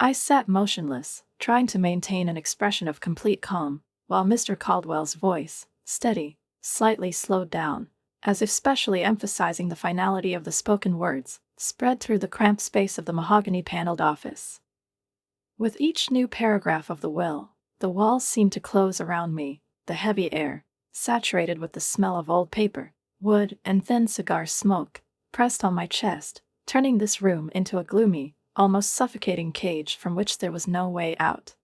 I sat motionless, trying to maintain an expression of complete calm, while Mr. Caldwell's voice, steady, slightly slowed down, as if specially emphasizing the finality of the spoken words, spread through the cramped space of the mahogany-paneled office. With each new paragraph of the will, the walls seemed to close around me, the heavy air, saturated with the smell of old paper, wood, and thin cigar smoke, pressed on my chest, turning this room into a gloomy, almost suffocating cage from which there was no way out.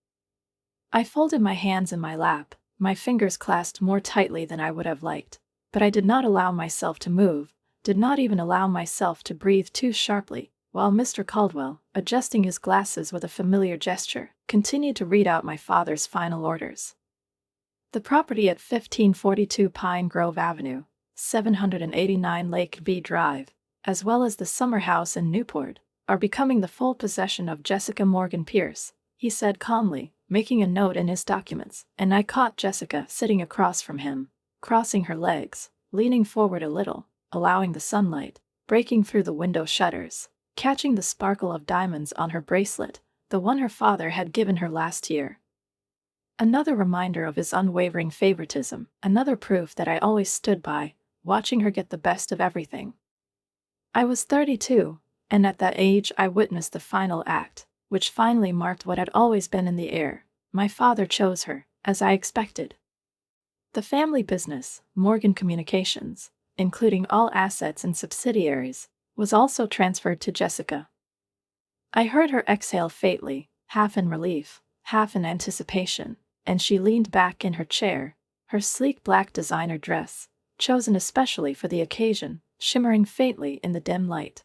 I folded my hands in my lap, my fingers clasped more tightly than I would have liked, but I did not allow myself to move, did not even allow myself to breathe too sharply, while Mr. Caldwell, adjusting his glasses with a familiar gesture, continued to read out my father's final orders. The property at 1542 Pine Grove Avenue, 789 Lake V Drive, as well as the summer house in Newport, are becoming the full possession of Jessica Morgan Pierce, he said calmly, making a note in his documents, and I caught Jessica sitting across from him, crossing her legs, leaning forward a little, allowing the sunlight, breaking through the window shutters, catching the sparkle of diamonds on her bracelet, the one her father had given her last year. Another reminder of his unwavering favoritism, another proof that I always stood by, watching her get the best of everything. I was 32, and at that age I witnessed the final act, which finally marked what had always been in the air. My father chose her, as I expected. The family business, Morgan Communications, including all assets and subsidiaries, was also transferred to Jessica. I heard her exhale faintly, half in relief, half in anticipation, and she leaned back in her chair, her sleek black designer dress, chosen especially for the occasion, shimmering faintly in the dim light.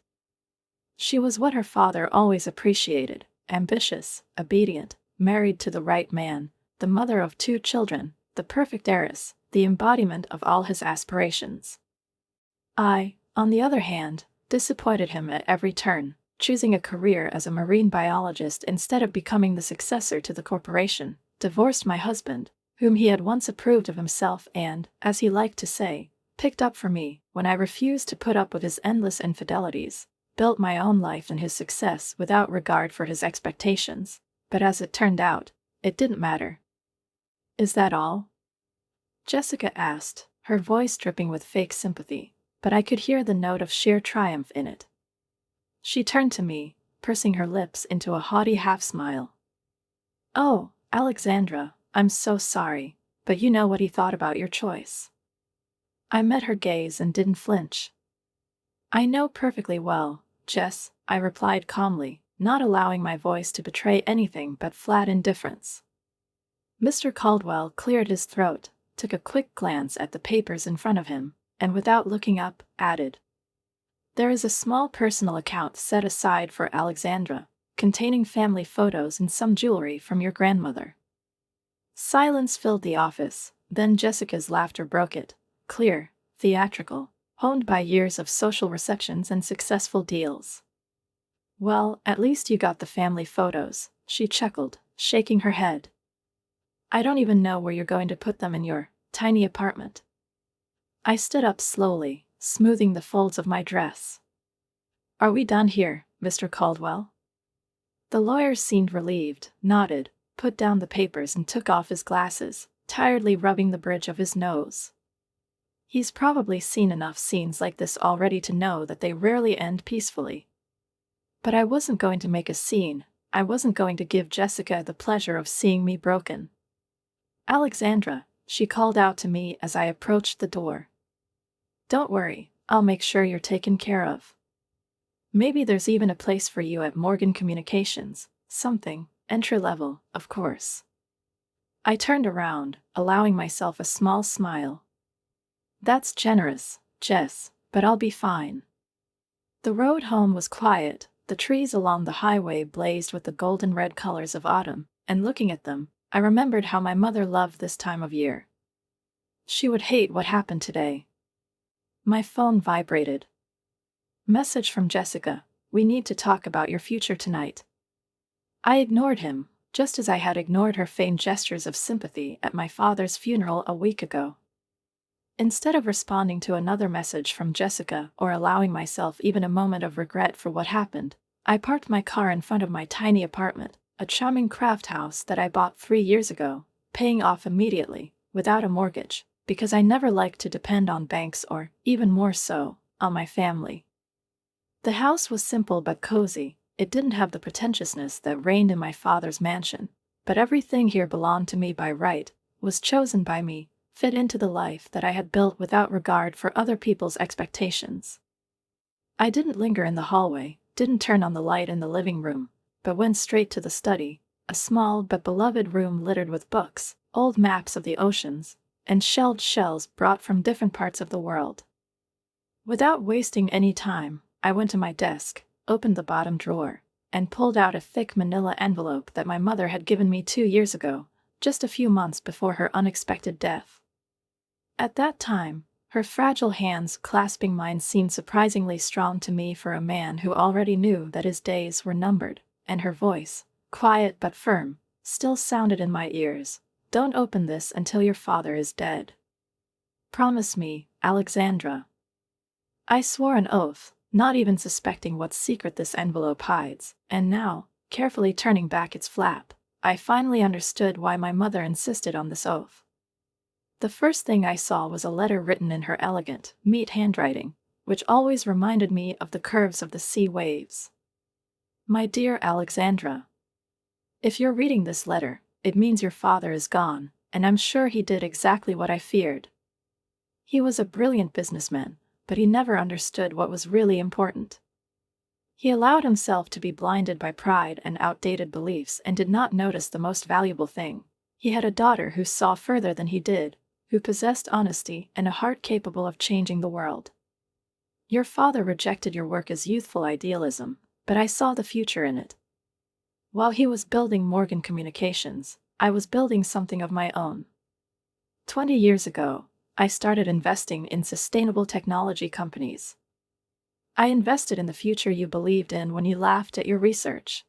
She was what her father always appreciated, ambitious, obedient, married to the right man, the mother of 2 children, the perfect heiress, the embodiment of all his aspirations. I, on the other hand, disappointed him at every turn, choosing a career as a marine biologist instead of becoming the successor to the corporation, divorced my husband, whom he had once approved of himself and, as he liked to say, picked up for me when I refused to put up with his endless infidelities, built my own life and his success without regard for his expectations, but as it turned out, it didn't matter. Is that all? Jessica asked, her voice dripping with fake sympathy, but I could hear the note of sheer triumph in it. She turned to me, pursing her lips into a haughty half-smile. Oh, Alexandra, I'm so sorry, but you know what he thought about your choice. I met her gaze and didn't flinch. I know perfectly well, Jess, I replied calmly, not allowing my voice to betray anything but flat indifference. Mr. Caldwell cleared his throat, took a quick glance at the papers in front of him, and without looking up, added, "There is a small personal account set aside for Alexandra, containing family photos and some jewelry from your grandmother." Silence filled the office, then Jessica's laughter broke it, clear, theatrical, honed by years of social receptions and successful deals. "Well, at least you got the family photos," she chuckled, shaking her head. "I don't even know where you're going to put them in your tiny apartment." I stood up slowly, smoothing the folds of my dress. "Are we done here, Mr. Caldwell?" The lawyer seemed relieved, nodded, put down the papers and took off his glasses, tiredly rubbing the bridge of his nose. He's probably seen enough scenes like this already to know that they rarely end peacefully. But I wasn't going to make a scene, I wasn't going to give Jessica the pleasure of seeing me broken. "Alexandra," she called out to me as I approached the door. "Don't worry, I'll make sure you're taken care of. Maybe there's even a place for you at Morgan Communications, something, entry-level, of course." I turned around, allowing myself a small smile. "That's generous, Jess, but I'll be fine." The road home was quiet, the trees along the highway blazed with the golden red colors of autumn, and looking at them, I remembered how my mother loved this time of year. She would hate what happened today. My phone vibrated. "Message from Jessica, we need to talk about your future tonight." I ignored him, just as I had ignored her feigned gestures of sympathy at my father's funeral a week ago. Instead of responding to another message from Jessica or allowing myself even a moment of regret for what happened, I parked my car in front of my tiny apartment, a charming craft house that I bought 3 years ago, paying off immediately, without a mortgage, because I never liked to depend on banks or, even more so, on my family. The house was simple but cozy. It didn't have the pretentiousness that reigned in my father's mansion, but everything here belonged to me by right, was chosen by me, fit into the life that I had built without regard for other people's expectations. I didn't linger in the hallway, didn't turn on the light in the living room, but went straight to the study, a small but beloved room littered with books, old maps of the oceans, and shelved shells brought from different parts of the world. Without wasting any time, I went to my desk, opened the bottom drawer, and pulled out a thick manila envelope that my mother had given me 2 years ago, just a few months before her unexpected death. At that time, her fragile hands clasping mine seemed surprisingly strong to me for a man who already knew that his days were numbered, and her voice, quiet but firm, still sounded in my ears. "Don't open this until your father is dead. Promise me, Alexandra." I swore an oath, not even suspecting what secret this envelope hides, and now, carefully turning back its flap, I finally understood why my mother insisted on this oath. The first thing I saw was a letter written in her elegant, neat handwriting, which always reminded me of the curves of the sea waves. "My dear Alexandra, if you're reading this letter, it means your father is gone, and I'm sure he did exactly what I feared. He was a brilliant businessman, but he never understood what was really important. He allowed himself to be blinded by pride and outdated beliefs and did not notice the most valuable thing. He had a daughter who saw further than he did, who possessed honesty and a heart capable of changing the world. Your father rejected your work as youthful idealism, but I saw the future in it. While he was building Morgan Communications, I was building something of my own. 20 years ago, I started investing in sustainable technology companies. I invested in the future you believed in when you laughed at your research.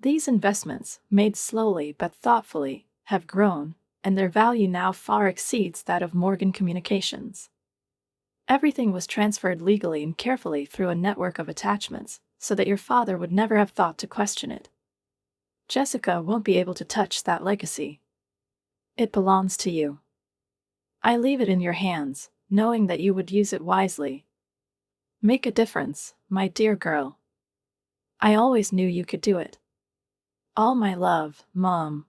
These investments, made slowly but thoughtfully, have grown, and their value now far exceeds that of Morgan Communications. Everything was transferred legally and carefully through a network of attachments, so that your father would never have thought to question it. Jessica won't be able to touch that legacy. It belongs to you. I leave it in your hands, knowing that you would use it wisely. Make a difference, my dear girl. I always knew you could do it. All my love, Mom."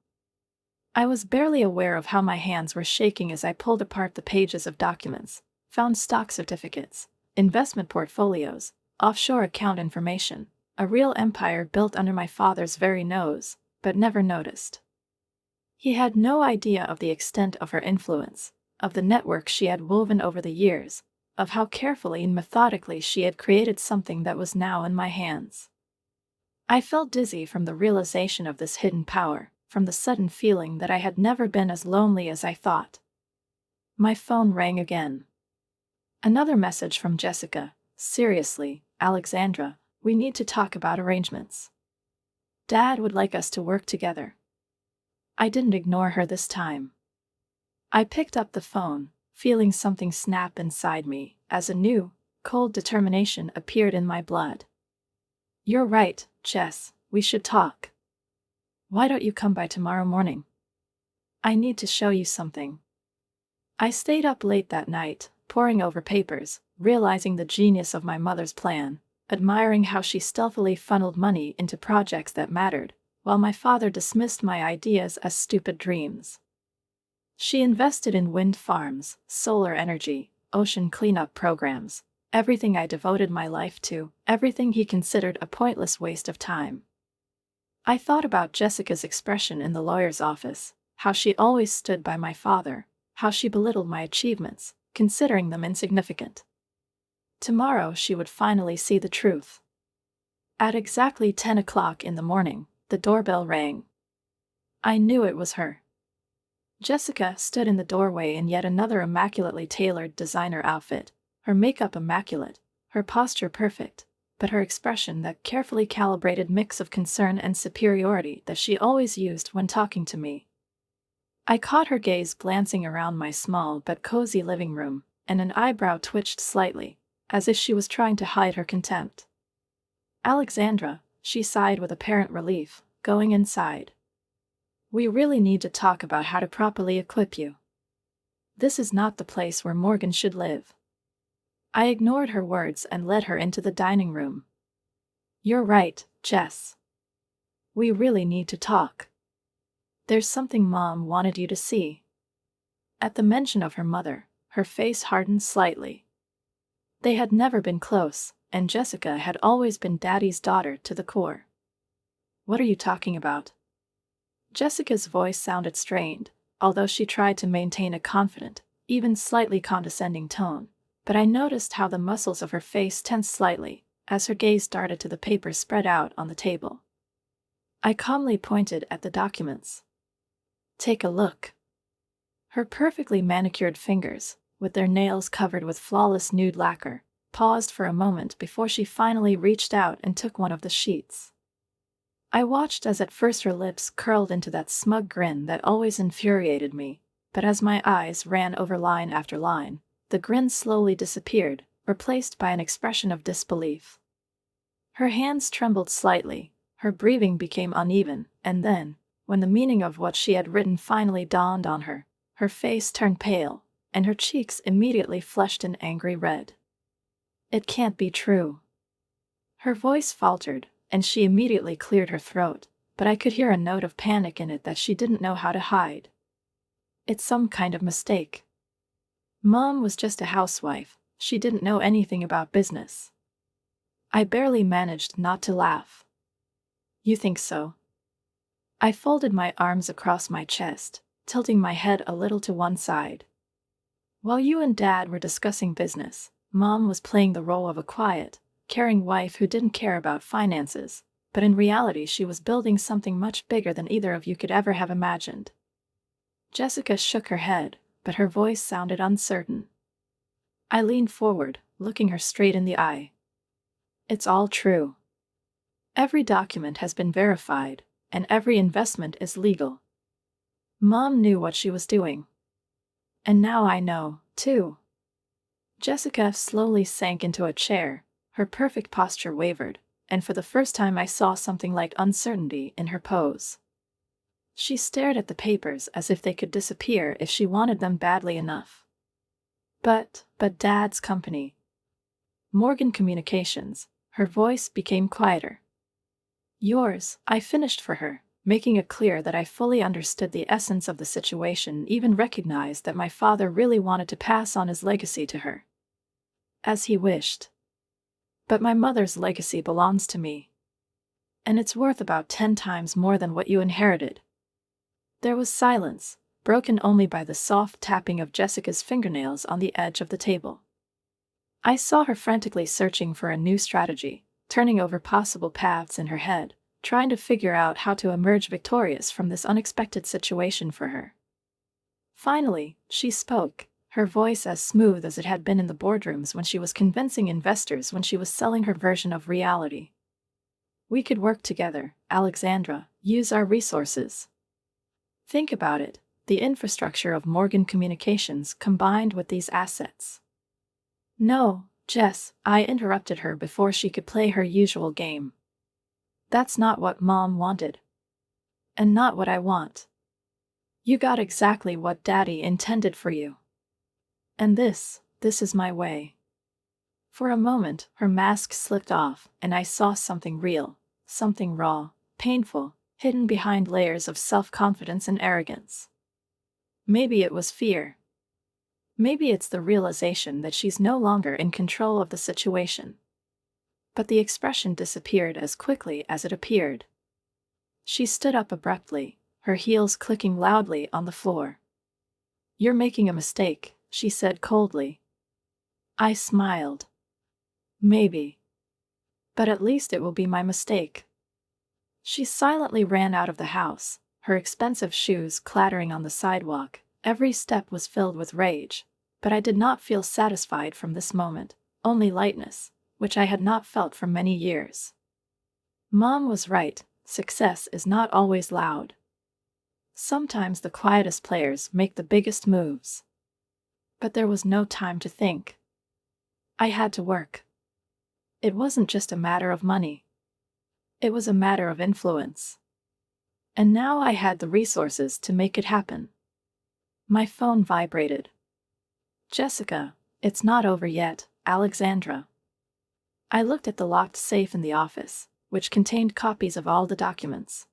I was barely aware of how my hands were shaking as I pulled apart the pages of documents, found stock certificates, investment portfolios, offshore account information, a real empire built under my father's very nose, but never noticed. He had no idea of the extent of her influence, of the network she had woven over the years, of how carefully and methodically she had created something that was now in my hands. I felt dizzy from the realization of this hidden power, from the sudden feeling that I had never been as lonely as I thought. My phone rang again. Another message from Jessica. "Seriously, Alexandra, we need to talk about arrangements. Dad would like us to work together." I didn't ignore her this time. I picked up the phone, feeling something snap inside me, as a new, cold determination appeared in my blood. "You're right, Jess, we should talk. Why don't you come by tomorrow morning? I need to show you something." I stayed up late that night, poring over papers, realizing the genius of my mother's plan, admiring how she stealthily funneled money into projects that mattered, while my father dismissed my ideas as stupid dreams. She invested in wind farms, solar energy, ocean cleanup programs, everything I devoted my life to, everything he considered a pointless waste of time. I thought about Jessica's expression in the lawyer's office, how she always stood by my father, how she belittled my achievements, considering them insignificant. Tomorrow she would finally see the truth. At exactly 10 o'clock in the morning, the doorbell rang. I knew it was her. Jessica stood in the doorway in yet another immaculately tailored designer outfit, her makeup immaculate, her posture perfect, but her expression that carefully calibrated mix of concern and superiority that she always used when talking to me. I caught her gaze glancing around my small but cozy living room, and an eyebrow twitched slightly, as if she was trying to hide her contempt. "Alexandra," she sighed with apparent relief, going inside. We really need to talk about how to properly equip you. This is not the place where Morgan should live. I ignored her words and led her into the dining room. You're right, Jess. We really need to talk. There's something Mom wanted you to see. At the mention of her mother, her face hardened slightly. They had never been close, and Jessica had always been Daddy's daughter to the core. What are you talking about? Jessica's voice sounded strained, although she tried to maintain a confident, even slightly condescending tone, but I noticed how the muscles of her face tensed slightly as her gaze darted to the papers spread out on the table. I calmly pointed at the documents. Take a look. Her perfectly manicured fingers, with their nails covered with flawless nude lacquer, paused for a moment before she finally reached out and took one of the sheets. I watched as at first her lips curled into that smug grin that always infuriated me, but as my eyes ran over line after line, the grin slowly disappeared, replaced by an expression of disbelief. Her hands trembled slightly, her breathing became uneven, and then, when the meaning of what she had written finally dawned on her, her face turned pale, and her cheeks immediately flushed an angry red. It can't be true. Her voice faltered, and she immediately cleared her throat, but I could hear a note of panic in it that she didn't know how to hide. It's some kind of mistake. Mom was just a housewife, she didn't know anything about business. I barely managed not to laugh. You think so? I folded my arms across my chest, tilting my head a little to one side. While you and Dad were discussing business, Mom was playing the role of a quiet, caring wife who didn't care about finances, but in reality she was building something much bigger than either of you could ever have imagined. Jessica shook her head, but her voice sounded uncertain. I leaned forward, looking her straight in the eye. It's all true. Every document has been verified, and every investment is legal. Mom knew what she was doing. And now I know, too. Jessica slowly sank into a chair, her perfect posture wavered, and for the first time I saw something like uncertainty in her pose. She stared at the papers as if they could disappear if she wanted them badly enough. But Dad's company. Morgan Communications, her voice became quieter. Yours, I finished for her, making it clear that I fully understood the essence of the situation, even recognized that my father really wanted to pass on his legacy to her. As he wished. But my mother's legacy belongs to me. And it's worth about 10 times more than what you inherited. There was silence, broken only by the soft tapping of Jessica's fingernails on the edge of the table. I saw her frantically searching for a new strategy, turning over possible paths in her head, trying to figure out how to emerge victorious from this unexpected situation for her. Finally, she spoke, her voice as smooth as it had been in the boardrooms when she was convincing investors when she was selling her version of reality. We could work together, Alexandra, use our resources. Think about it, the infrastructure of Morgan Communications combined with these assets. No, Jess, I interrupted her before she could play her usual game. That's not what Mom wanted. And not what I want. You got exactly what Daddy intended for you. And this is my way. For a moment, her mask slipped off, and I saw something real, something raw, painful, hidden behind layers of self-confidence and arrogance. Maybe it was fear. Maybe it's the realization that she's no longer in control of the situation. But the expression disappeared as quickly as it appeared. She stood up abruptly, her heels clicking loudly on the floor. You're making a mistake, she said coldly. I smiled. Maybe. But at least it will be my mistake. She silently ran out of the house, her expensive shoes clattering on the sidewalk. Every step was filled with rage, but I did not feel satisfied from this moment, only lightness, which I had not felt for many years. Mom was right, success is not always loud. Sometimes the quietest players make the biggest moves. But there was no time to think. I had to work. It wasn't just a matter of money. It was a matter of influence. And now I had the resources to make it happen. My phone vibrated. Jessica, it's not over yet, Alexandra. I looked at the locked safe in the office, which contained copies of all the documents.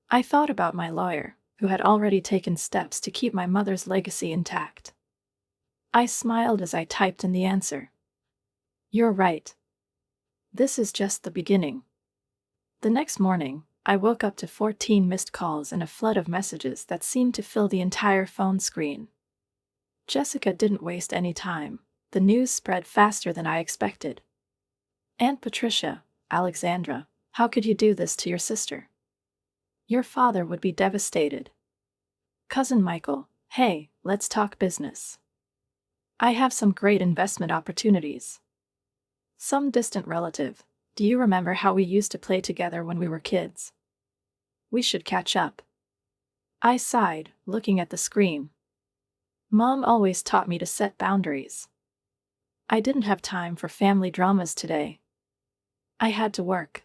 I thought about my lawyer, who had already taken steps to keep my mother's legacy intact. I smiled as I typed in the answer. You're right. This is just the beginning. The next morning, I woke up to 14 missed calls and a flood of messages that seemed to fill the entire phone screen. Jessica didn't waste any time. The news spread faster than I expected. Aunt Patricia, Alexandra, how could you do this to your sister? Your father would be devastated. Cousin Michael, hey, let's talk business. I have some great investment opportunities. Some distant relative, do you remember how we used to play together when we were kids? We should catch up. I sighed, looking at the screen. Mom always taught me to set boundaries. I didn't have time for family dramas today. I had to work.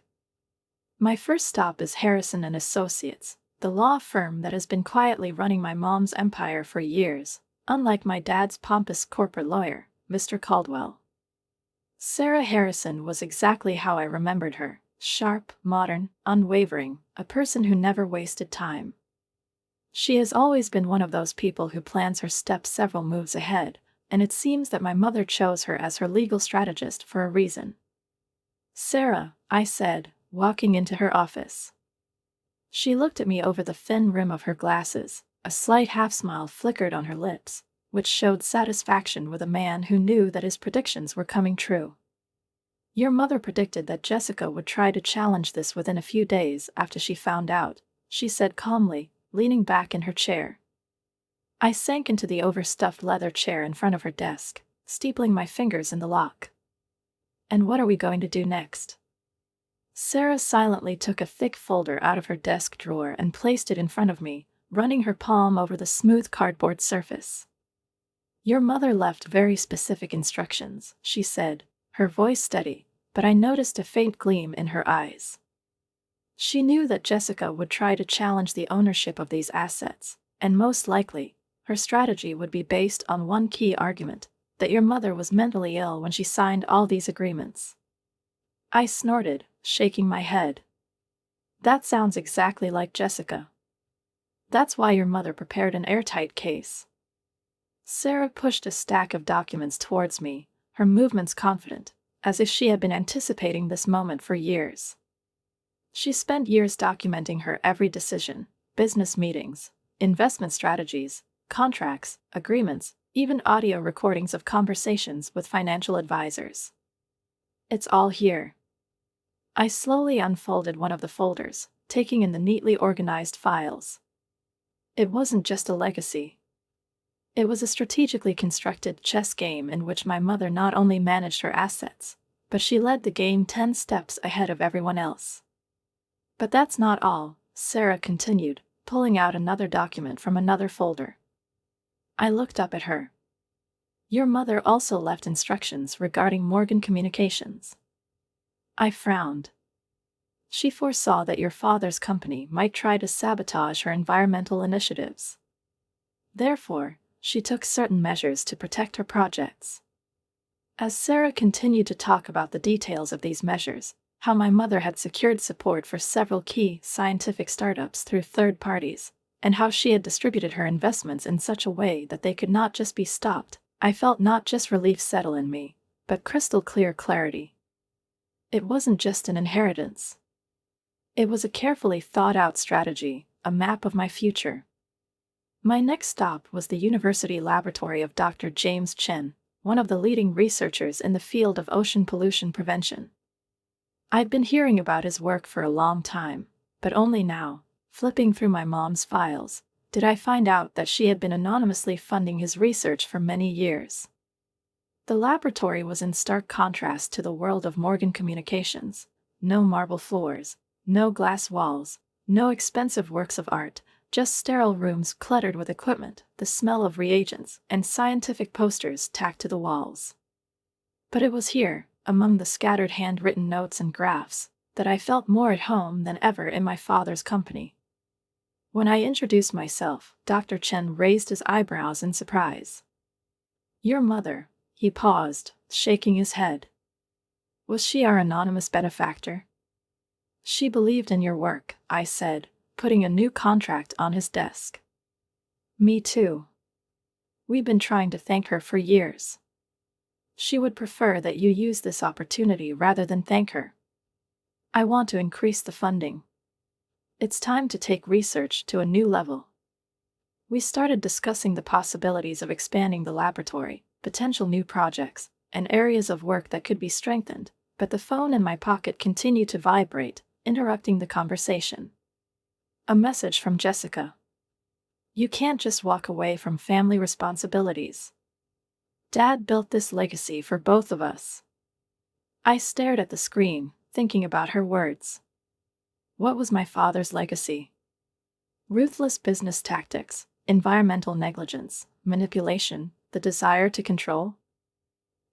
My first stop is Harrison and Associates, the law firm that has been quietly running my mom's empire for years, unlike my dad's pompous corporate lawyer, Mr. Caldwell. Sarah Harrison was exactly how I remembered her, sharp, modern, unwavering, a person who never wasted time. She has always been one of those people who plans her steps several moves ahead, and it seems that my mother chose her as her legal strategist for a reason. Sarah, I said, walking into her office. She looked at me over the thin rim of her glasses. A slight half-smile flickered on her lips, which showed satisfaction with a man who knew that his predictions were coming true. Your mother predicted that Jessica would try to challenge this within a few days after she found out, she said calmly, leaning back in her chair. I sank into the overstuffed leather chair in front of her desk, steepling my fingers in the lock. And what are we going to do next? Sarah silently took a thick folder out of her desk drawer and placed it in front of me, running her palm over the smooth cardboard surface. Your mother left very specific instructions, she said, her voice steady, but I noticed a faint gleam in her eyes. She knew that Jessica would try to challenge the ownership of these assets, and most likely, her strategy would be based on one key argument, that your mother was mentally ill when she signed all these agreements. I snorted, shaking my head. That sounds exactly like Jessica. That's why your mother prepared an airtight case. Sarah pushed a stack of documents towards me, her movements confident, as if she had been anticipating this moment for years. She spent years documenting her every decision, business meetings, investment strategies, contracts, agreements, even audio recordings of conversations with financial advisors. It's all here. I slowly unfolded one of the folders, taking in the neatly organized files. It wasn't just a legacy. It was a strategically constructed chess game in which my mother not only managed her assets, but she led the game 10 steps ahead of everyone else. But that's not all, Sarah continued, pulling out another document from another folder. I looked up at her. Your mother also left instructions regarding Morgan Communications. I frowned. She foresaw that your father's company might try to sabotage her environmental initiatives. Therefore, she took certain measures to protect her projects. As Sarah continued to talk about the details of these measures, how my mother had secured support for several key scientific startups through third parties, and how she had distributed her investments in such a way that they could not just be stopped, I felt not just relief settle in me, but crystal clear clarity. It wasn't just an inheritance. It was a carefully thought-out strategy, a map of my future. My next stop was the University Laboratory of Dr. James Chen, one of the leading researchers in the field of ocean pollution prevention. I'd been hearing about his work for a long time, but only now, flipping through my mom's files, did I find out that she had been anonymously funding his research for many years. The laboratory was in stark contrast to the world of Morgan Communications. No marble floors, no glass walls, no expensive works of art, just sterile rooms cluttered with equipment, the smell of reagents, and scientific posters tacked to the walls. But it was here, among the scattered handwritten notes and graphs, that I felt more at home than ever in my father's company. When I introduced myself, Dr. Chen raised his eyebrows in surprise. Your mother, he paused, shaking his head. Was she our anonymous benefactor? She believed in your work, I said, putting a new contract on his desk. Me too. We've been trying to thank her for years. She would prefer that you use this opportunity rather than thank her. I want to increase the funding. It's time to take research to a new level. We started discussing the possibilities of expanding the laboratory, potential new projects, and areas of work that could be strengthened, but the phone in my pocket continued to vibrate, interrupting the conversation. A message from Jessica. You can't just walk away from family responsibilities. Dad built this legacy for both of us. I stared at the screen, thinking about her words. What was my father's legacy? Ruthless business tactics, environmental negligence, manipulation, the desire to control?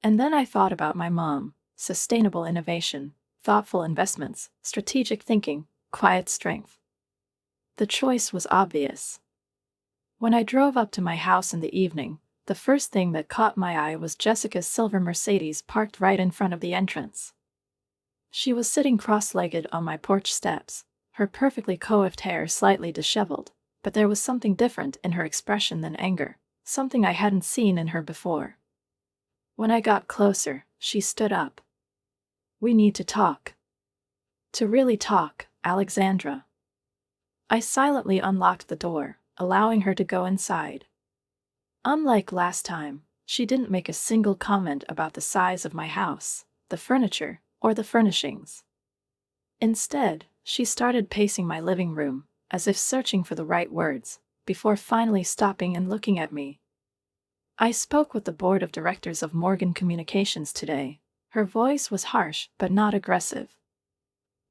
And then I thought about my mom: sustainable innovation, thoughtful investments, strategic thinking, quiet strength. The choice was obvious. When I drove up to my house in the evening, the first thing that caught my eye was Jessica's silver Mercedes parked right in front of the entrance. She was sitting cross-legged on my porch steps, her perfectly coiffed hair slightly disheveled, but there was something different in her expression than anger, something I hadn't seen in her before. When I got closer, she stood up. We need to talk. To really talk, Alexandra. I silently unlocked the door, allowing her to go inside. Unlike last time, she didn't make a single comment about the size of my house, the furniture, or the furnishings. Instead, she started pacing my living room, as if searching for the right words, before finally stopping and looking at me. I spoke with the board of directors of Morgan Communications today. Her voice was harsh but not aggressive.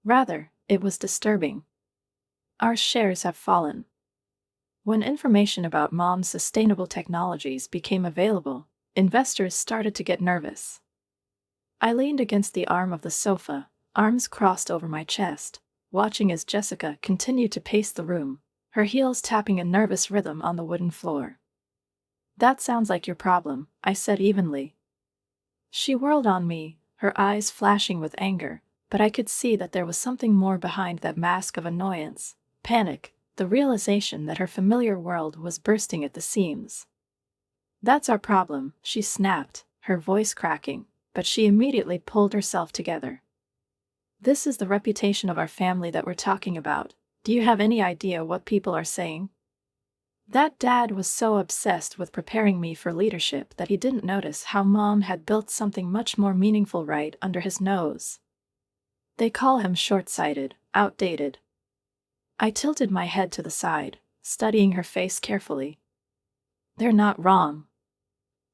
Rather, it was disturbing. Our shares have fallen. When information about Mom's sustainable technologies became available, investors started to get nervous. I leaned against the arm of the sofa, arms crossed over my chest, watching as Jessica continued to pace the room, her heels tapping a nervous rhythm on the wooden floor. That sounds like your problem, I said evenly. She whirled on me, her eyes flashing with anger, but I could see that there was something more behind that mask of annoyance, panic, the realization that her familiar world was bursting at the seams. That's our problem, she snapped, her voice cracking, but she immediately pulled herself together. This is the reputation of our family that we're talking about. Do you have any idea what people are saying? That Dad was so obsessed with preparing me for leadership that he didn't notice how Mom had built something much more meaningful right under his nose. They call him short-sighted, outdated. I tilted my head to the side, studying her face carefully. They're not wrong.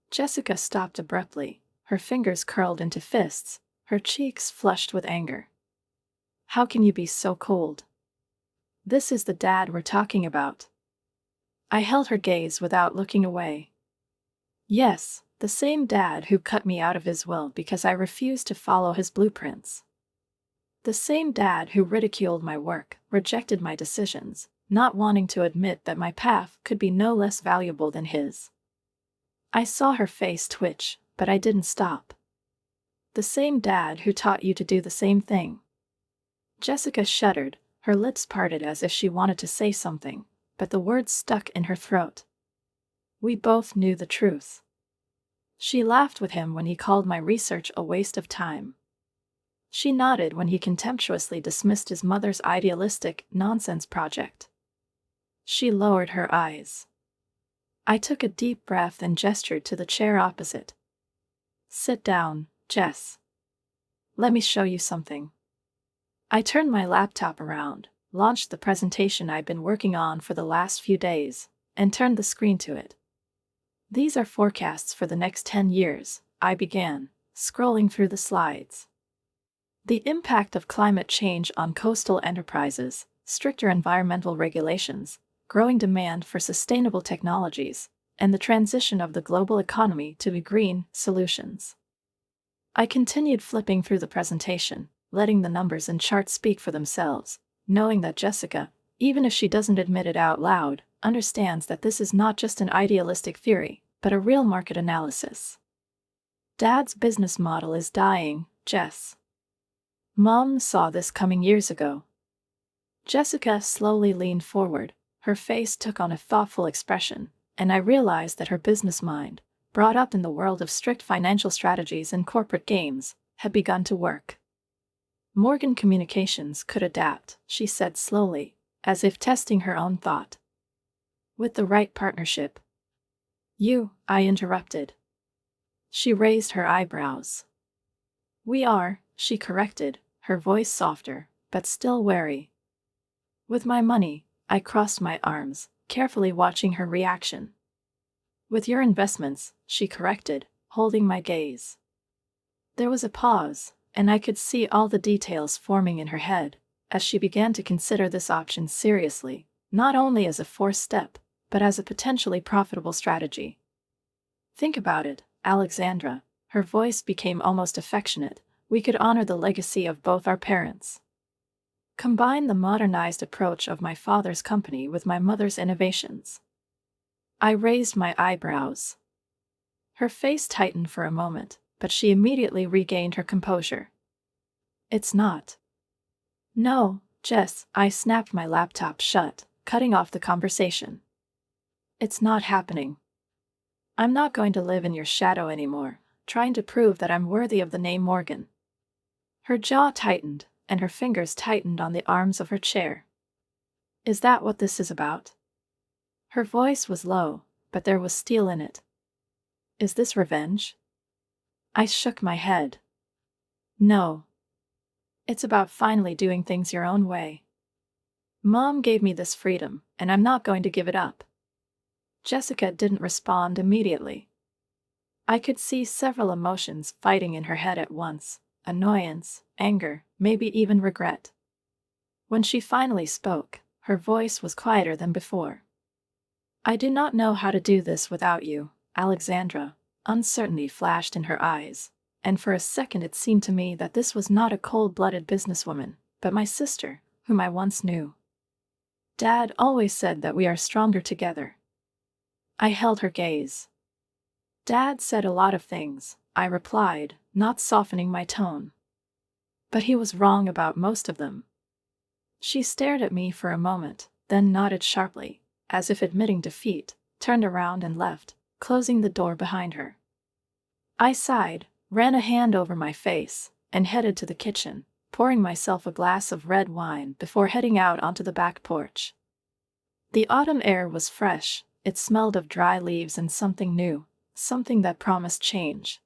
Jessica stopped abruptly, her fingers curled into fists, her cheeks flushed with anger. How can you be so cold? This is the Dad we're talking about. I held her gaze without looking away. Yes, the same Dad who cut me out of his will because I refused to follow his blueprints. The same Dad who ridiculed my work, rejected my decisions, not wanting to admit that my path could be no less valuable than his. I saw her face twitch, but I didn't stop. The same Dad who taught you to do the same thing. Jessica shuddered, her lips parted as if she wanted to say something, but the words stuck in her throat. We both knew the truth. She laughed with him when he called my research a waste of time. She nodded when he contemptuously dismissed his mother's idealistic, nonsense project. She lowered her eyes. I took a deep breath and gestured to the chair opposite. Sit down, Jess. Let me show you something. I turned my laptop around, launched the presentation I'd been working on for the last few days, and turned the screen to it. These are forecasts for the next 10 years, I began, scrolling through the slides. The impact of climate change on coastal enterprises, stricter environmental regulations, growing demand for sustainable technologies, and the transition of the global economy to green solutions. I continued flipping through the presentation, letting the numbers and charts speak for themselves, knowing that Jessica, even if she doesn't admit it out loud, understands that this is not just an idealistic theory, but a real market analysis. Dad's business model is dying, Jess. Mom saw this coming years ago. Jessica slowly leaned forward. Her face took on a thoughtful expression, and I realized that her business mind, brought up in the world of strict financial strategies and corporate games, had begun to work. Morgan Communications could adapt, she said slowly, as if testing her own thought. With the right partnership. I interrupted. She raised her eyebrows. We are, she corrected, her voice softer, but still wary. With my money, I crossed my arms, carefully watching her reaction. With your investments, she corrected, holding my gaze. There was a pause, and I could see all the details forming in her head, as she began to consider this option seriously, not only as a forced step, but as a potentially profitable strategy. Think about it, Alexandra. Her voice became almost affectionate. We could honor the legacy of both our parents. Combine the modernized approach of my father's company with my mother's innovations. I raised my eyebrows. Her face tightened for a moment, but she immediately regained her composure. It's not. No, Jess, I snapped my laptop shut, cutting off the conversation. It's not happening. I'm not going to live in your shadow anymore, trying to prove that I'm worthy of the name Morgan. Her jaw tightened, and her fingers tightened on the arms of her chair. Is that what this is about? Her voice was low, but there was steel in it. Is this revenge? I shook my head. No. It's about finally doing things your own way. Mom gave me this freedom, and I'm not going to give it up. Jessica didn't respond immediately. I could see several emotions fighting in her head at once: annoyance, anger, maybe even regret. When she finally spoke, her voice was quieter than before. I do not know how to do this without you, Alexandra. Uncertainty flashed in her eyes, and for a second it seemed to me that this was not a cold-blooded businesswoman, but my sister, whom I once knew. Dad always said that we are stronger together. I held her gaze. Dad said a lot of things, I replied, not softening my tone. But he was wrong about most of them. She stared at me for a moment, then nodded sharply, as if admitting defeat, turned around and left, closing the door behind her. I sighed, ran a hand over my face, and headed to the kitchen, pouring myself a glass of red wine before heading out onto the back porch. The autumn air was fresh. It smelled of dry leaves and something new, something that promised change.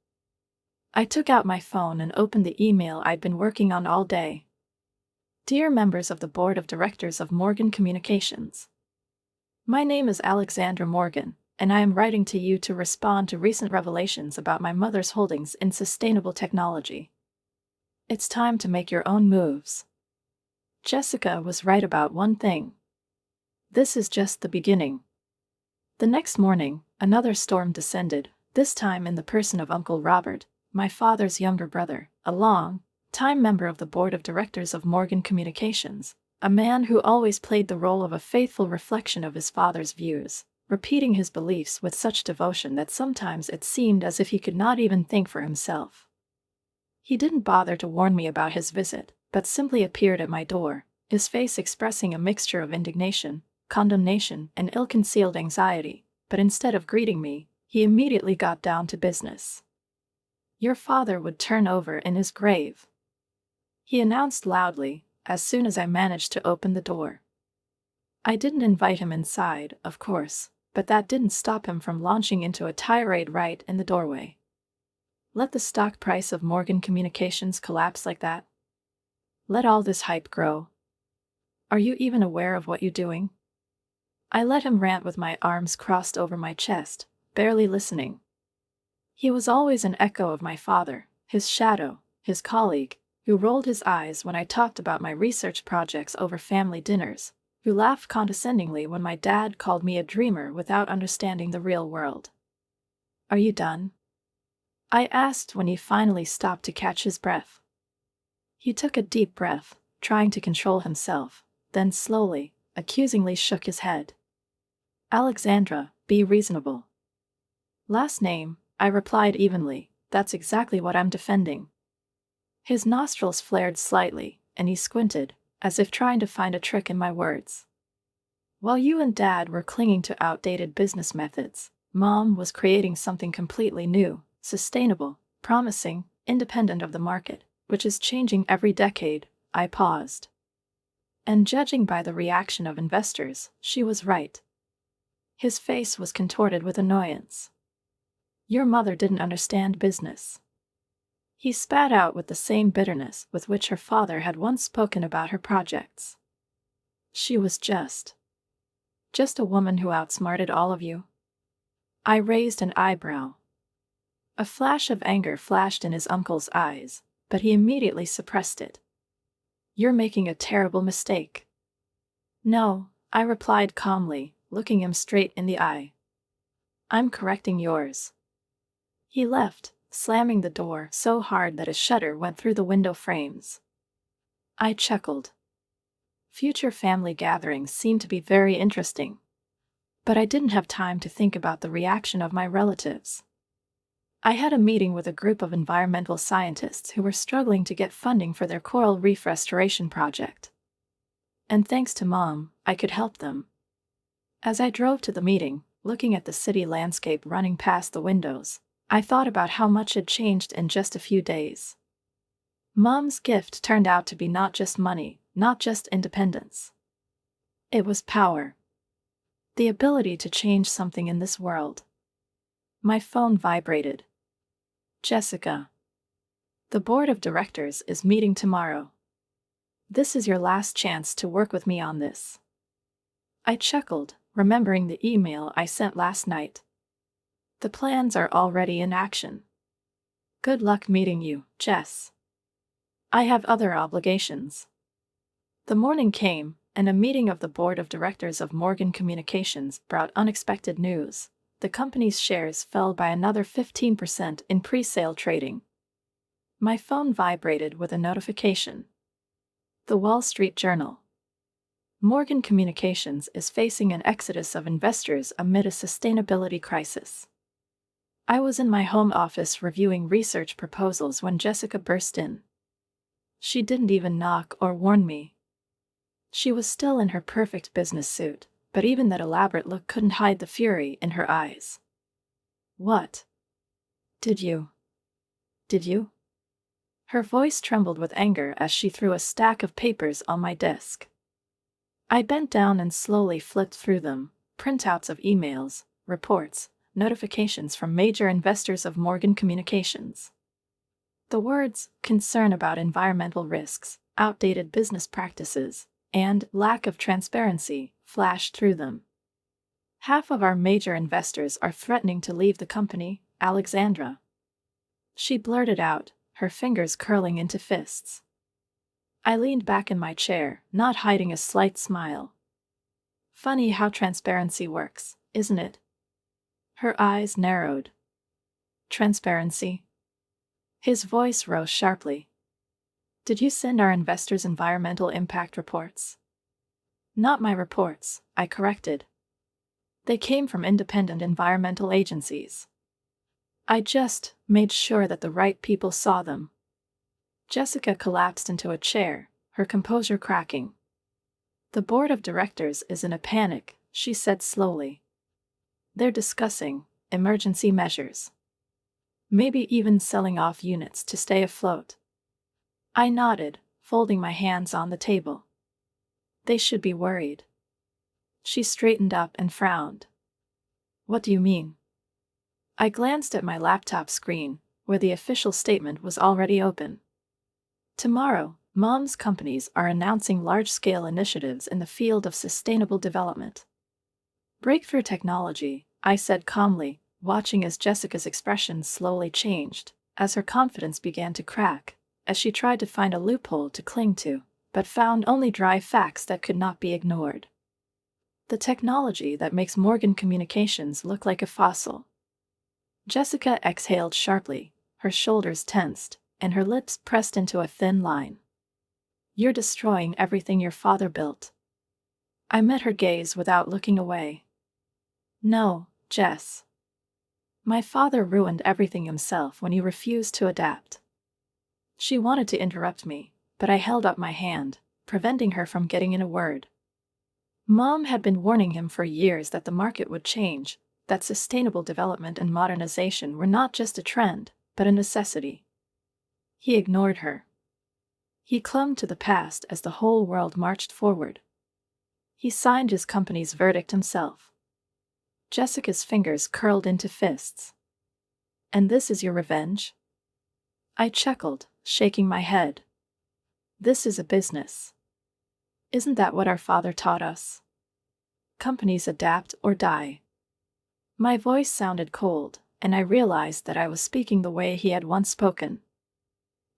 I took out my phone and opened the email I'd been working on all day. Dear members of the Board of Directors of Morgan Communications. My name is Alexandra Morgan, and I am writing to you to respond to recent revelations about my mother's holdings in sustainable technology. It's time to make your own moves. Jessica was right about one thing. This is just the beginning. The next morning, another storm descended, this time in the person of Uncle Robert, my father's younger brother, a long-time member of the board of directors of Morgan Communications, a man who always played the role of a faithful reflection of his father's views, repeating his beliefs with such devotion that sometimes it seemed as if he could not even think for himself. He didn't bother to warn me about his visit, but simply appeared at my door, his face expressing a mixture of indignation, condemnation, and ill-concealed anxiety, but instead of greeting me, he immediately got down to business. Your father would turn over in his grave, he announced loudly, as soon as I managed to open the door. I didn't invite him inside, of course, but that didn't stop him from launching into a tirade right in the doorway. Let the stock price of Morgan Communications collapse like that? Let all this hype grow? Are you even aware of what you're doing? I let him rant with my arms crossed over my chest, barely listening. He was always an echo of my father, his shadow, his colleague, who rolled his eyes when I talked about my research projects over family dinners, who laughed condescendingly when my dad called me a dreamer without understanding the real world. Are you done? I asked when he finally stopped to catch his breath. He took a deep breath, trying to control himself, then slowly, accusingly shook his head. Alexandra, be reasonable. Last name, I replied evenly, that's exactly what I'm defending. His nostrils flared slightly, and he squinted, as if trying to find a trick in my words. While you and Dad were clinging to outdated business methods, Mom was creating something completely new, sustainable, promising, independent of the market, which is changing every decade. I paused. And judging by the reaction of investors, she was right. His face was contorted with annoyance. Your mother didn't understand business. He spat out with the same bitterness with which her father had once spoken about her projects. She was just a woman who outsmarted all of you. I raised an eyebrow. A flash of anger flashed in his uncle's eyes, but he immediately suppressed it. You're making a terrible mistake. No, I replied calmly, looking him straight in the eye. I'm correcting yours. He left, slamming the door so hard that a shudder went through the window frames. I chuckled. Future family gatherings seemed to be very interesting. But I didn't have time to think about the reaction of my relatives. I had a meeting with a group of environmental scientists who were struggling to get funding for their coral reef restoration project. And thanks to Mom, I could help them. As I drove to the meeting, looking at the city landscape running past the windows, I thought about how much had changed in just a few days. Mom's gift turned out to be not just money, not just independence. It was power. The ability to change something in this world. My phone vibrated. Jessica. The board of directors is meeting tomorrow. This is your last chance to work with me on this. I chuckled, remembering the email I sent last night. The plans are already in action. Good luck meeting you, Jess. I have other obligations. The morning came, and a meeting of the board of directors of Morgan Communications brought unexpected news. The company's shares fell by another 15% in pre-sale trading. My phone vibrated with a notification. The Wall Street Journal. Morgan Communications is facing an exodus of investors amid a sustainability crisis. I was in my home office reviewing research proposals when Jessica burst in. She didn't even knock or warn me. She was still in her perfect business suit, but even that elaborate look couldn't hide the fury in her eyes. What? Did you? Her voice trembled with anger as she threw a stack of papers on my desk. I bent down and slowly flipped through them, printouts of emails, reports, notifications from major investors of Morgan Communications. The words, concern about environmental risks, outdated business practices, and lack of transparency, flashed through them. Half of our major investors are threatening to leave the company, Alexandra. She blurted out, her fingers curling into fists. I leaned back in my chair, not hiding a slight smile. Funny how transparency works, isn't it? Her eyes narrowed. Transparency? His voice rose sharply. Did you send our investors environmental impact reports? Not my reports, I corrected. They came from independent environmental agencies. I just made sure that the right people saw them. Jessica collapsed into a chair, her composure cracking. The board of directors is in a panic, she said slowly. They're discussing emergency measures. Maybe even selling off units to stay afloat. I nodded, folding my hands on the table. They should be worried. She straightened up and frowned. What do you mean? I glanced at my laptop screen, where the official statement was already open. Tomorrow, Mom's companies are announcing large-scale initiatives in the field of sustainable development. Breakthrough technology, I said calmly, watching as Jessica's expression slowly changed, as her confidence began to crack, as she tried to find a loophole to cling to, but found only dry facts that could not be ignored. The technology that makes Morgan Communications look like a fossil. Jessica exhaled sharply, her shoulders tensed, and her lips pressed into a thin line. You're destroying everything your father built. I met her gaze without looking away. No, Jess. My father ruined everything himself when he refused to adapt. She wanted to interrupt me, but I held up my hand, preventing her from getting in a word. Mom had been warning him for years that the market would change, that sustainable development and modernization were not just a trend, but a necessity. He ignored her. He clung to the past as the whole world marched forward. He signed his company's verdict himself. Jessica's fingers curled into fists. And this is your revenge? I chuckled, shaking my head. This is a business. Isn't that what our father taught us? Companies adapt or die. My voice sounded cold, and I realized that I was speaking the way he had once spoken.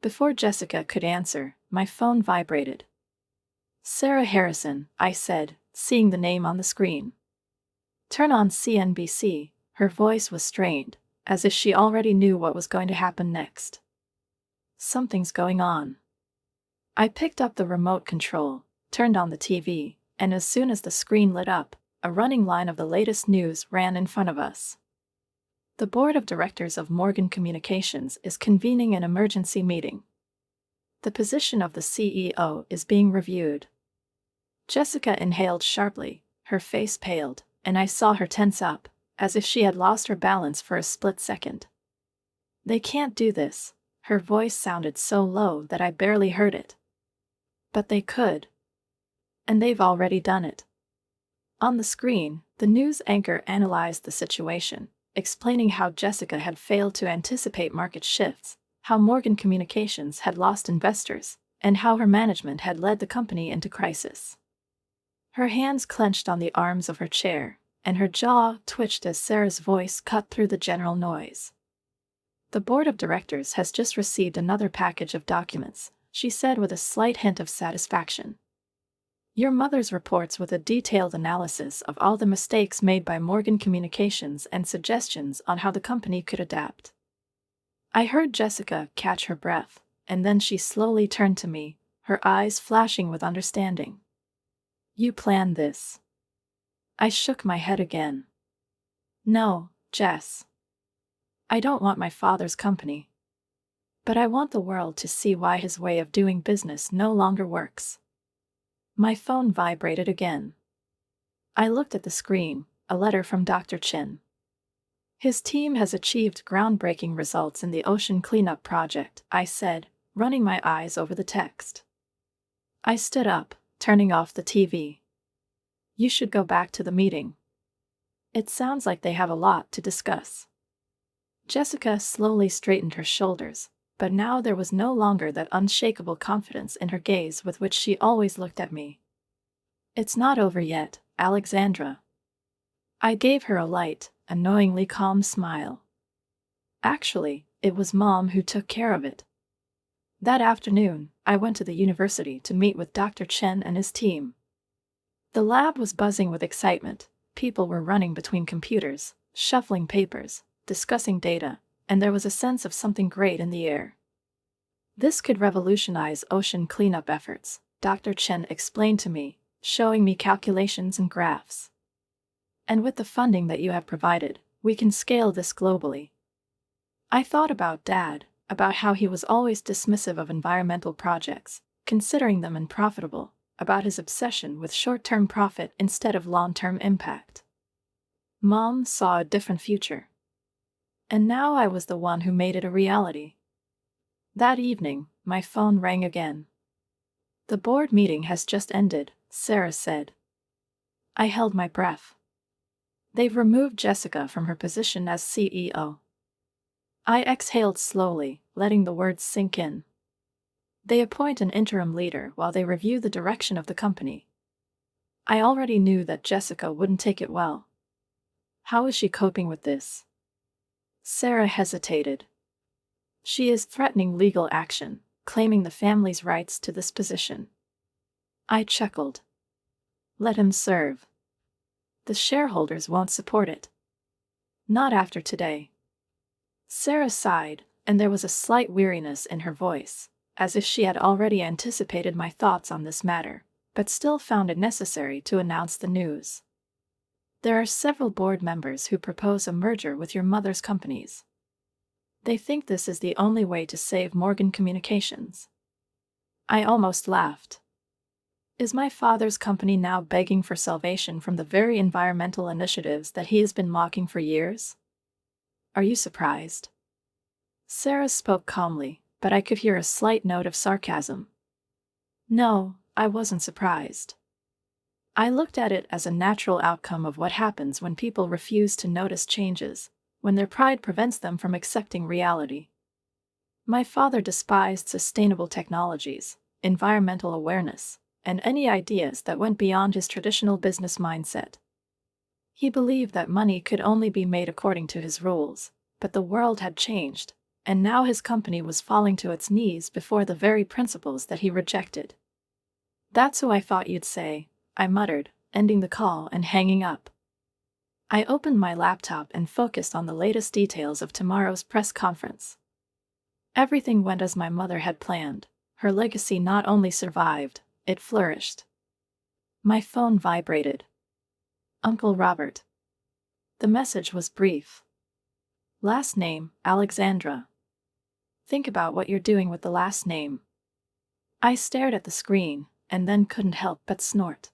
Before Jessica could answer, my phone vibrated. Sarah Harrison, I said, seeing the name on the screen. Turn on CNBC, her voice was strained, as if she already knew what was going to happen next. Something's going on. I picked up the remote control, turned on the TV, and as soon as the screen lit up, a running line of the latest news ran in front of us. The board of directors of Morgan Communications is convening an emergency meeting. The position of the CEO is being reviewed. Jessica inhaled sharply, her face paled, and I saw her tense up, as if she had lost her balance for a split second. They can't do this. Her voice sounded so low that I barely heard it. But they could. And they've already done it. On the screen, the news anchor analyzed the situation, explaining how Jessica had failed to anticipate market shifts, how Morgan Communications had lost investors, and how her management had led the company into crisis. Her hands clenched on the arms of her chair, and her jaw twitched as Sarah's voice cut through the general noise. The board of directors has just received another package of documents, she said with a slight hint of satisfaction. Your mother's reports with a detailed analysis of all the mistakes made by Morgan Communications and suggestions on how the company could adapt. I heard Jessica catch her breath, and then she slowly turned to me, her eyes flashing with understanding. You planned this. I shook my head again. No, Jess. I don't want my father's company. But I want the world to see why his way of doing business no longer works. My phone vibrated again. I looked at the screen, a letter from Dr. Chen. His team has achieved groundbreaking results in the ocean cleanup project, I said, running my eyes over the text. I stood up, turning off the TV. You should go back to the meeting. It sounds like they have a lot to discuss. Jessica slowly straightened her shoulders, but now there was no longer that unshakable confidence in her gaze with which she always looked at me. It's not over yet, Alexandra. I gave her a light, annoyingly calm smile. Actually, it was Mom who took care of it. That afternoon, I went to the university to meet with Dr. Chen and his team. The lab was buzzing with excitement. People were running between computers, shuffling papers, discussing data, and there was a sense of something great in the air. This could revolutionize ocean cleanup efforts, Dr. Chen explained to me, showing me calculations and graphs. And with the funding that you have provided, we can scale this globally. I thought about Dad, about how he was always dismissive of environmental projects, considering them unprofitable, about his obsession with short-term profit instead of long-term impact. Mom saw a different future. And now I was the one who made it a reality. That evening, my phone rang again. The board meeting has just ended, Sarah said. I held my breath. They've removed Jessica from her position as CEO. I exhaled slowly, letting the words sink in. They appoint an interim leader while they review the direction of the company. I already knew that Jessica wouldn't take it well. How is she coping with this? Sarah hesitated. She is threatening legal action, claiming the family's rights to this position. I chuckled. Let him serve. The shareholders won't support it. Not after today. Sarah sighed, and there was a slight weariness in her voice, as if she had already anticipated my thoughts on this matter. but still found it necessary to announce the news. There are several board members who propose a merger with your mother's companies. They think this is the only way to save Morgan Communications. I almost laughed. Is my father's company now begging for salvation from the very environmental initiatives that he has been mocking for years? Are you surprised? Sarah spoke calmly, but I could hear a slight note of sarcasm. No, I wasn't surprised. I looked at it as a natural outcome of what happens when people refuse to notice changes, when their pride prevents them from accepting reality. My father despised sustainable technologies, environmental awareness, and any ideas that went beyond his traditional business mindset. He believed that money could only be made according to his rules, but the world had changed, and now his company was falling to its knees before the very principles that he rejected. That's who I thought you'd say, I muttered, ending the call and hanging up. I opened my laptop and focused on the latest details of tomorrow's press conference. Everything went as my mother had planned. Her legacy not only survived, it flourished. My phone vibrated. Uncle Robert. The message was brief. Last name, Alexandra. Think about what you're doing with the last name. I stared at the screen, and then couldn't help but snort.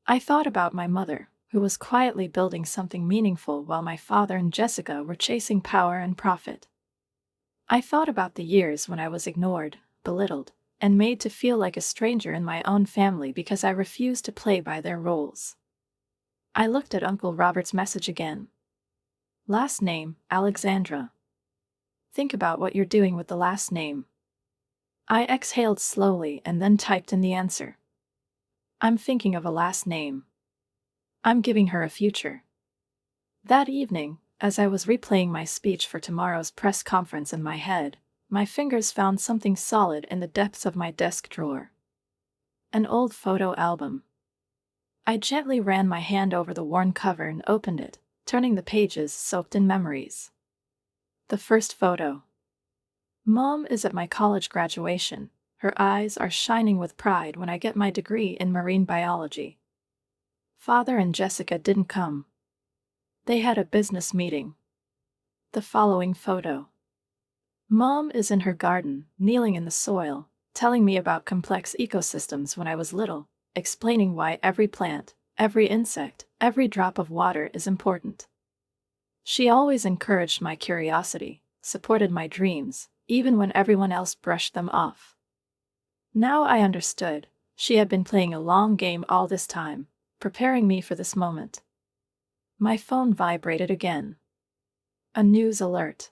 I thought about my mother, who was quietly building something meaningful while my father and Jessica were chasing power and profit. I thought about the years when I was ignored, belittled, and made to feel like a stranger in my own family because I refused to play by their rules. I looked at Uncle Robert's message again. Last name, Alexandra. Think about what you're doing with the last name. I exhaled slowly and then typed in the answer. I'm thinking of a last name. I'm giving her a future. That evening, as I was replaying my speech for tomorrow's press conference in my head, my fingers found something solid in the depths of my desk drawer. An old photo album. I gently ran my hand over the worn cover and opened it, turning the pages soaked in memories. The first photo. Mom is at my college graduation. Her eyes are shining with pride when I get my degree in marine biology. Father and Jessica didn't come. They had a business meeting. The following photo. Mom is in her garden, kneeling in the soil, telling me about complex ecosystems when I was little, explaining why every plant, every insect, every drop of water is important. She always encouraged my curiosity, supported my dreams, even when everyone else brushed them off. Now I understood. She had been playing a long game all this time, preparing me for this moment. My phone vibrated again. A news alert.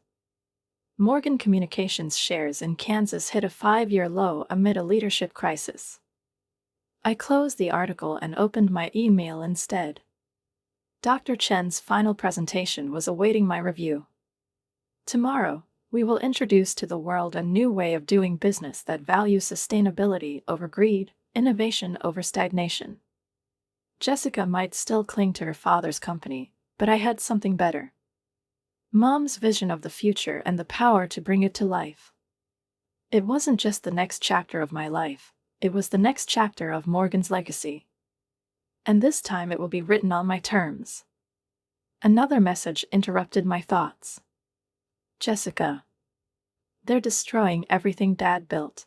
Morgan Communications shares in Kansas hit a 5-year low amid a leadership crisis. I closed the article and opened my email instead. Dr. Chen's final presentation was awaiting my review. Tomorrow, we will introduce to the world a new way of doing business that values sustainability over greed, innovation over stagnation. Jessica might still cling to her father's company, but I had something better. Mom's vision of the future and the power to bring it to life. It wasn't just the next chapter of my life, it was the next chapter of Morgan's legacy. And this time it will be written on my terms. Another message interrupted my thoughts. Jessica. They're destroying everything Dad built.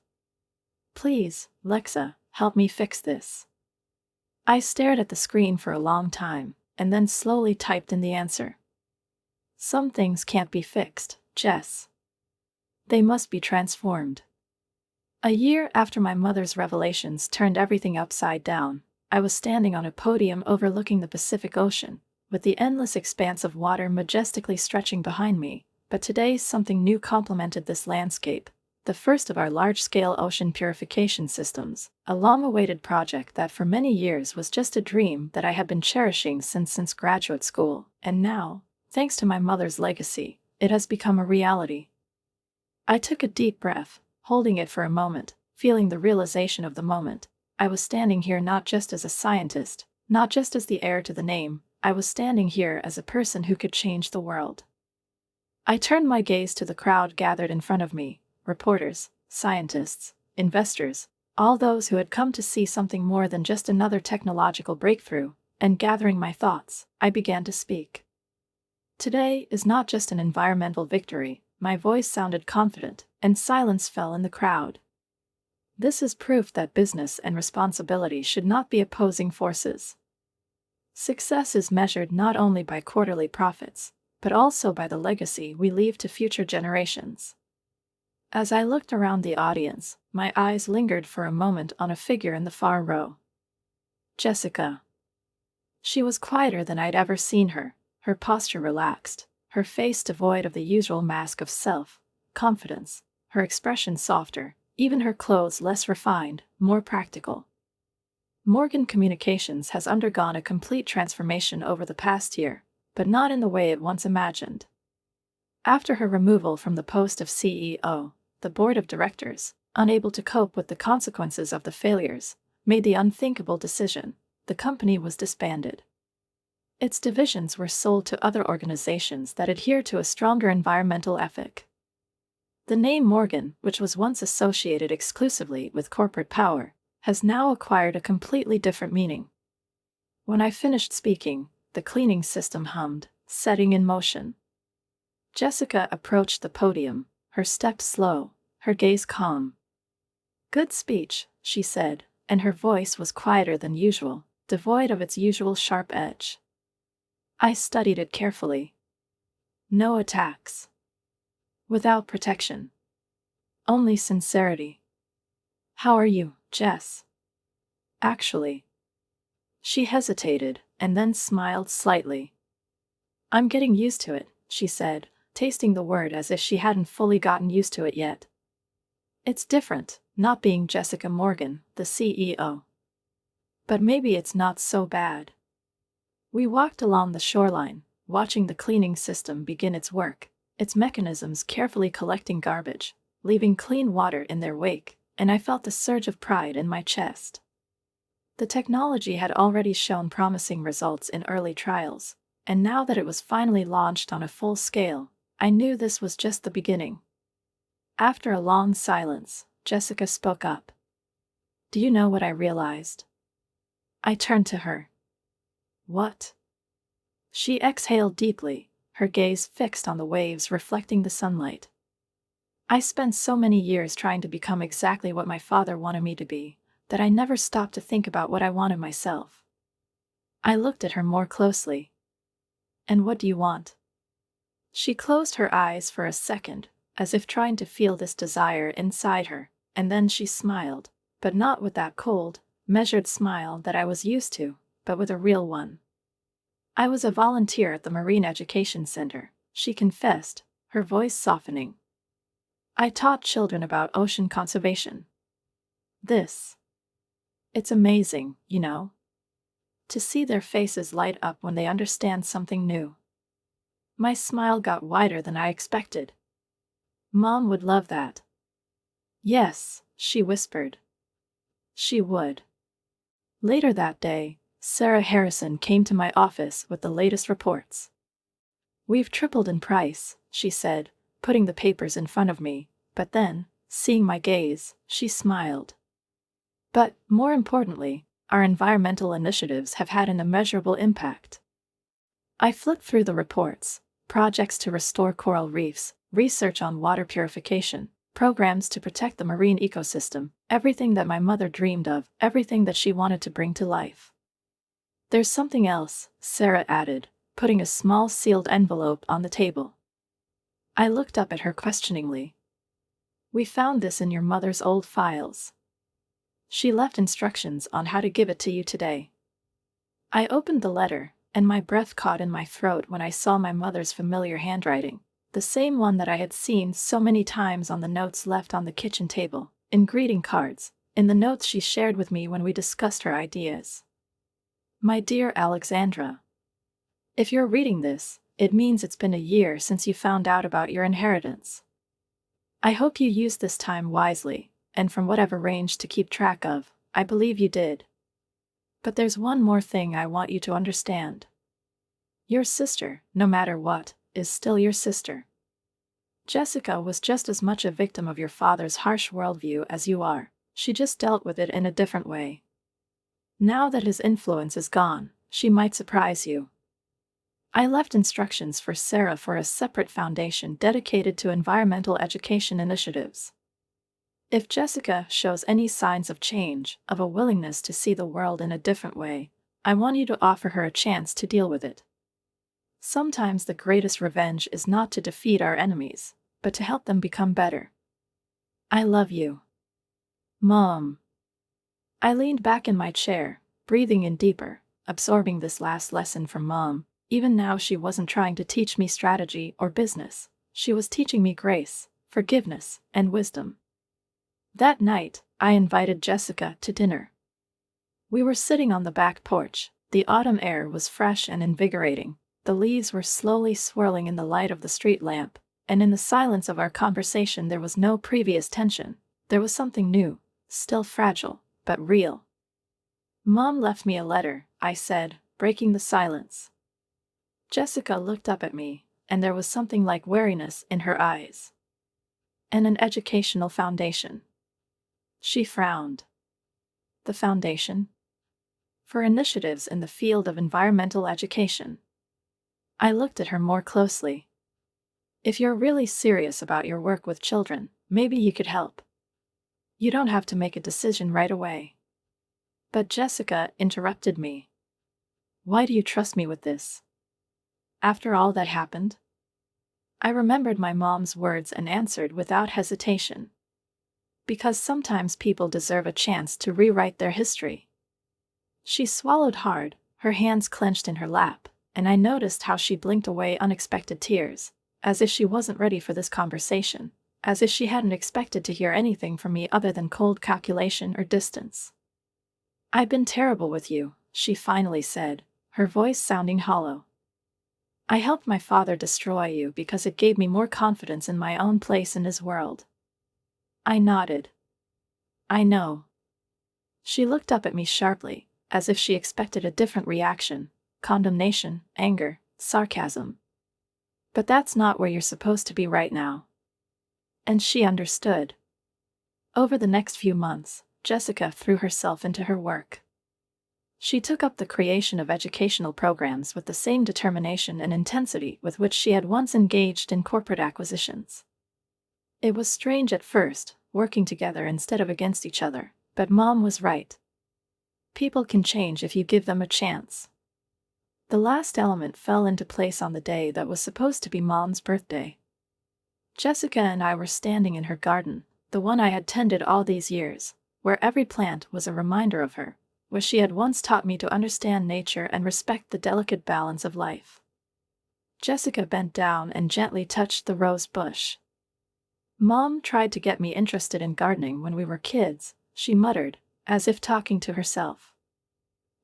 Please, Lexa, help me fix this. I stared at the screen for a long time, and then slowly typed in the answer. Some things can't be fixed, Jess. They must be transformed. A year after my mother's revelations turned everything upside down, I was standing on a podium overlooking the Pacific Ocean, with the endless expanse of water majestically stretching behind me. But today something new complemented this landscape, the first of our large-scale ocean purification systems, a long-awaited project that for many years was just a dream that I had been cherishing since graduate school, and now, thanks to my mother's legacy, it has become a reality. I took a deep breath, holding it for a moment, feeling the realization of the moment. I was standing here not just as a scientist, not just as the heir to the name, I was standing here as a person who could change the world. I turned my gaze to the crowd gathered in front of me, reporters, scientists, investors, all those who had come to see something more than just another technological breakthrough, and gathering my thoughts, I began to speak. Today is not just an environmental victory, my voice sounded confident, and silence fell in the crowd. This is proof that business and responsibility should not be opposing forces. Success is measured not only by quarterly profits, but also by the legacy we leave to future generations. As I looked around the audience, my eyes lingered for a moment on a figure in the far row. Jessica. She was quieter than I'd ever seen her, her posture relaxed, her face devoid of the usual mask of self-confidence, her expression softer, even her clothes less refined, more practical. Morgan Communications has undergone a complete transformation over the past year, but not in the way it once imagined. After her removal from the post of CEO, the board of directors, unable to cope with the consequences of the failures, made the unthinkable decision: the company was disbanded. Its divisions were sold to other organizations that adhere to a stronger environmental ethic. The name Morgan, which was once associated exclusively with corporate power, has now acquired a completely different meaning. When I finished speaking, the cleaning system hummed, setting in motion. Jessica approached the podium, her step slow, her gaze calm. "Good speech," she said, and her voice was quieter than usual, devoid of its usual sharp edge. I studied it carefully. No attacks. Without protection. Only sincerity. "How are you, Jess?" "Actually." She hesitated, and then smiled slightly. "I'm getting used to it," she said, tasting the word as if she hadn't fully gotten used to it yet. "It's different, not being Jessica Morgan, the CEO. But maybe it's not so bad." We walked along the shoreline, watching the cleaning system begin its work, its mechanisms carefully collecting garbage, leaving clean water in their wake, and I felt a surge of pride in my chest. The technology had already shown promising results in early trials, and now that it was finally launched on a full scale, I knew this was just the beginning. After a long silence, Jessica spoke up. "Do you know what I realized?" I turned to her. "What?" She exhaled deeply, her gaze fixed on the waves reflecting the sunlight. "I spent so many years trying to become exactly what my father wanted me to be, that I never stopped to think about what I wanted myself." I looked at her more closely. "And what do you want?" She closed her eyes for a second, as if trying to feel this desire inside her, and then she smiled, but not with that cold, measured smile that I was used to, but with a real one. "I was a volunteer at the Marine Education Center," she confessed, her voice softening. "I taught children about ocean conservation. It's amazing, you know? To see their faces light up when they understand something new." My smile got wider than I expected. "Mom would love that." "Yes," she whispered. She would. Later that day, Sarah Harrison came to my office with the latest reports. "We've tripled in price," she said, putting the papers in front of me, but then, seeing my gaze, she smiled. "But, more importantly, our environmental initiatives have had an immeasurable impact." I flipped through the reports: projects to restore coral reefs, research on water purification, programs to protect the marine ecosystem, everything that my mother dreamed of, everything that she wanted to bring to life. "There's something else," Sarah added, putting a small sealed envelope on the table. I looked up at her questioningly. "We found this in your mother's old files. She left instructions on how to give it to you today." I opened the letter, and my breath caught in my throat when I saw my mother's familiar handwriting, the same one that I had seen so many times on the notes left on the kitchen table, in greeting cards, in the notes she shared with me when we discussed her ideas. "My dear Alexandra, if you're reading this, it means it's been a year since you found out about your inheritance. I hope you used this time wisely, and from what I've arranged to keep track of, I believe you did. But there's one more thing I want you to understand. Your sister, no matter what, is still your sister. Jessica was just as much a victim of your father's harsh worldview as you are. She just dealt with it in a different way. Now that his influence is gone, she might surprise you. I left instructions for Sarah for a separate foundation dedicated to environmental education initiatives. If Jessica shows any signs of change, of a willingness to see the world in a different way, I want you to offer her a chance to deal with it. Sometimes the greatest revenge is not to defeat our enemies, but to help them become better. I love you. Mom. I leaned back in my chair, breathing in deeper, absorbing this last lesson from Mom. Even now she wasn't trying to teach me strategy or business. She was teaching me grace, forgiveness, and wisdom. That night, I invited Jessica to dinner. We were sitting on the back porch. The autumn air was fresh and invigorating. The leaves were slowly swirling in the light of the street lamp, and in the silence of our conversation there was no previous tension. There was something new, still fragile, but real. Mom left me a letter, I said, breaking the silence. Jessica looked up at me, and there was something like weariness in her eyes. And an educational foundation. She frowned. The foundation? For initiatives in the field of environmental education. I looked at her more closely. If you're really serious about your work with children, maybe you could help. You don't have to make a decision right away. But Jessica interrupted me. Why do you trust me with this? After all that happened? I remembered my mom's words and answered without hesitation. Because sometimes people deserve a chance to rewrite their history. She swallowed hard, her hands clenched in her lap, and I noticed how she blinked away unexpected tears, as if she wasn't ready for this conversation, as if she hadn't expected to hear anything from me other than cold calculation or distance. I've been terrible with you, she finally said, her voice sounding hollow. I helped my father destroy you because it gave me more confidence in my own place in his world. I nodded. I know. She looked up at me sharply, as if she expected a different reaction, condemnation, anger, sarcasm. But that's not where you're supposed to be right now. And she understood. Over the next few months, Jessica threw herself into her work. She took up the creation of educational programs with the same determination and intensity with which she had once engaged in corporate acquisitions. It was strange at first, working together instead of against each other, but Mom was right. People can change if you give them a chance. The last element fell into place on the day that was supposed to be Mom's birthday. Jessica and I were standing in her garden, the one I had tended all these years, where every plant was a reminder of her, where she had once taught me to understand nature and respect the delicate balance of life. Jessica bent down and gently touched the rose bush. Mom tried to get me interested in gardening when we were kids, she muttered, as if talking to herself.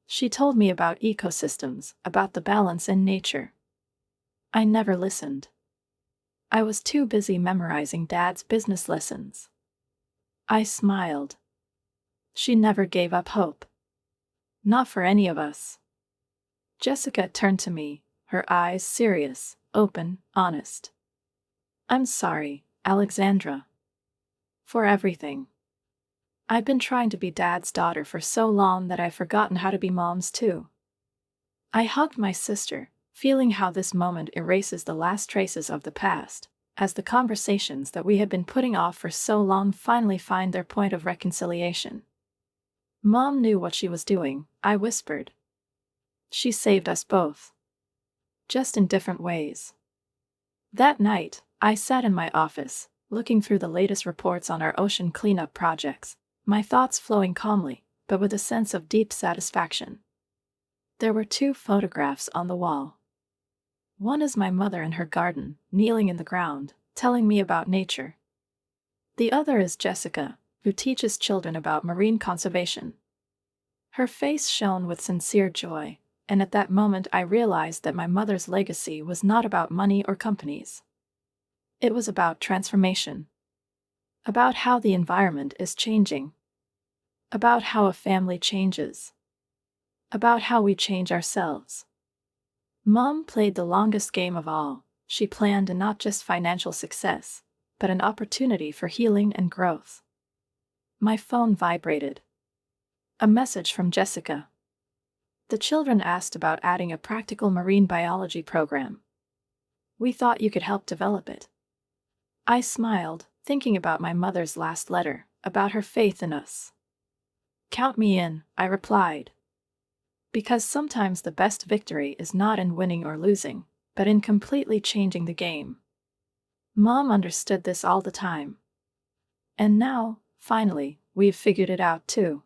She told me about ecosystems, about the balance in nature. I never listened. I was too busy memorizing Dad's business lessons. I smiled. She never gave up hope. Not for any of us. Jessica turned to me, her eyes serious, open, honest. I'm sorry, Alexandra. For everything. I've been trying to be Dad's daughter for so long that I've forgotten how to be Mom's too. I hugged my sister, feeling how this moment erases the last traces of the past, as the conversations that we had been putting off for so long finally find their point of reconciliation. Mom knew what she was doing, I whispered. She saved us both. Just in different ways. That night, I sat in my office, looking through the latest reports on our ocean cleanup projects, my thoughts flowing calmly, but with a sense of deep satisfaction. There were 2 photographs on the wall. One is my mother in her garden, kneeling in the ground, telling me about nature. The other is Jessica, who teaches children about marine conservation. Her face shone with sincere joy, and at that moment I realized that my mother's legacy was not about money or companies. It was about transformation. About how the environment is changing. About how a family changes. About how we change ourselves. Mom played the longest game of all. She planned not just financial success, but an opportunity for healing and growth. My phone vibrated. A message from Jessica. The children asked about adding a practical marine biology program. We thought you could help develop it. I smiled, thinking about my mother's last letter, about her faith in us. Count me in, I replied. Because sometimes the best victory is not in winning or losing, but in completely changing the game. Mom understood this all the time. And now, finally, we've figured it out too.